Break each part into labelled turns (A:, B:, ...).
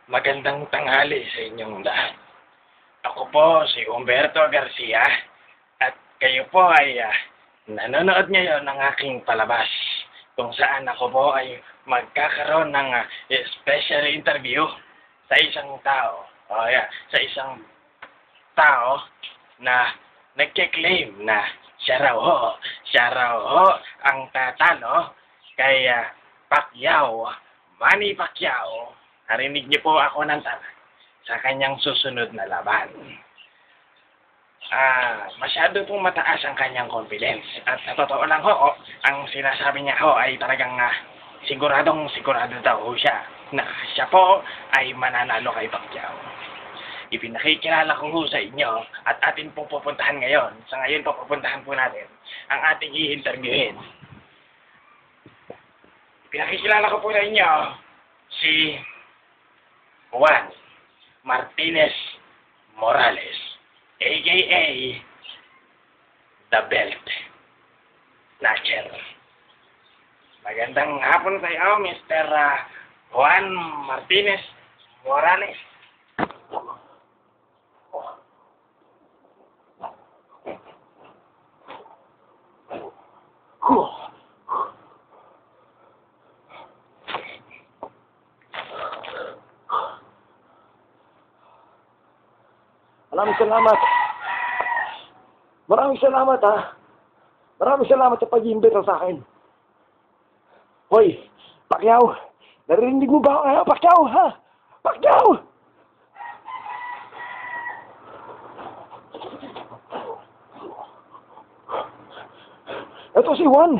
A: Magandang tanghali sa inyong lahat. Ako po si Humberto Garcia at kayo po ay nanonood ngayon ng aking palabas kung saan ako po ay magkakaroon ng special interview sa isang tao. Sa isang tao na nagke-claim na siya raw ho ang tatalo kay Pacquiao, Manny Pacquiao. Narinig niyo po ako ng tama sa kanyang susunod na laban. Masyado pong mataas ang kanyang confidence. At sa totoo lang ho, ang sinasabi niya ho ay talagang siguradong sigurado daw ho siya na siya po ay mananalo kay Pacquiao. Ipinakikilala ko ho sa inyo at atin po pupuntahan ngayon. Sa ngayon po pupuntahan po natin ang ating i-interviewin. Ipinakikilala ko po sa inyo si Juan Martinez Morales, a.k.a. The Belt Snatcher. Magandang hapon sa iyo, Mr. Juan Martinez Morales.
B: Maraming salamat. Maraming salamat, ha. Maraming salamat sa pag-iimbita sa akin. Hoy, Pacquiao, narinig mo ba ako? Pacquiao, ha? Pacquiao! Ito si Juan.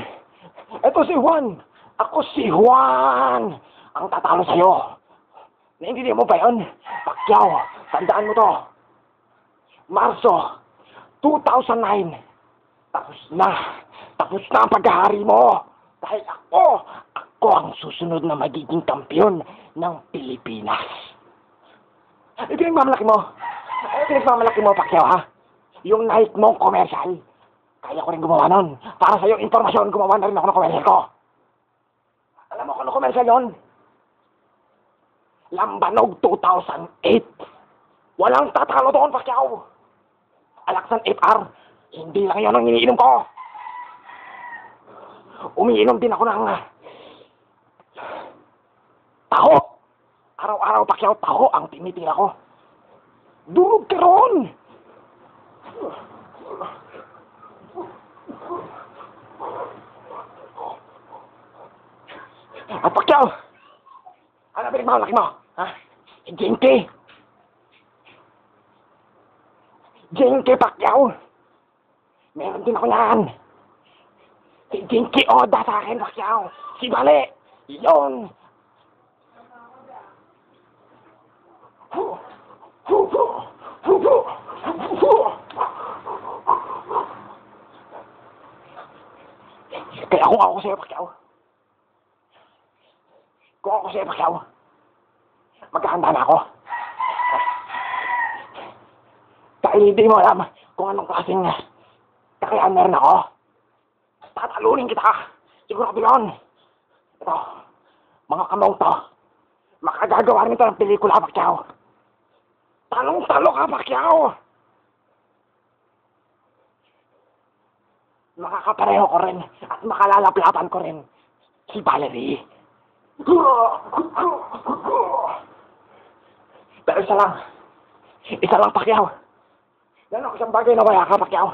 B: Ito si Juan. Ako si Juan. Ang tatalo sa'yo. Naintindihan mo ba yun? Pacquiao, tandaan mo to. Marso 2009. Tapos na ang paghahari mo. Dahil ako ang susunod na magiging kampiyon ng Pilipinas. Pinagmamalaki mo, Pacquiao, ha? Yung night mong commercial. Kaya ko rin gumawa nun. Para sa'yo, informasyon, gumawa na rin ako ng commercial ko. Alam mo kung ano commercial yun? Lambanog 2008. Walang tatalo doon, Pacquiao. Alaksan FR, hindi lang yan ang iniinom ko. Umiinom din ako ng taho. Araw-araw, Pacquiao, taho ang tinitira ko. Durog ka ron. Pacquiao, ano pinagmamalaki mo? Ha? Jinky Pacquiao. Meron din ako yan. Si Jinky Oda sa akin, Pacquiao. Si Bale. Yun. Kaya kung ako sa'yo, Pacquiao. Maghahanda na ako. Dahil hindi mo alam kung anong klaseng kakayahan meron ako. Tatalunin kita. Sigurado yun. Ito, mga kamong to. Makagagawa rin ito ng pelikula, Pacquiao. Talong-talo ka, Pacquiao. Makakapareho ko rin at makalalaplapan ko rin si Valerie. Pero isa lang, Pacquiao. Yan ako isang bagay na wala ka, Pacquiao.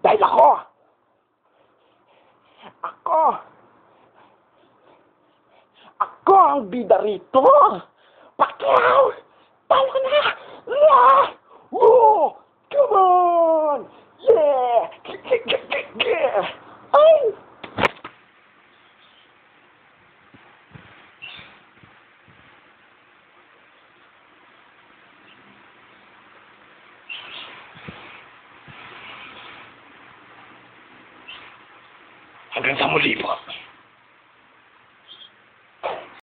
B: Dahil ako ang bida rito. Pacquiao, talo na! Yeah! Woo! Come on! Yeah! Ay!
A: Hanggang sa muli po.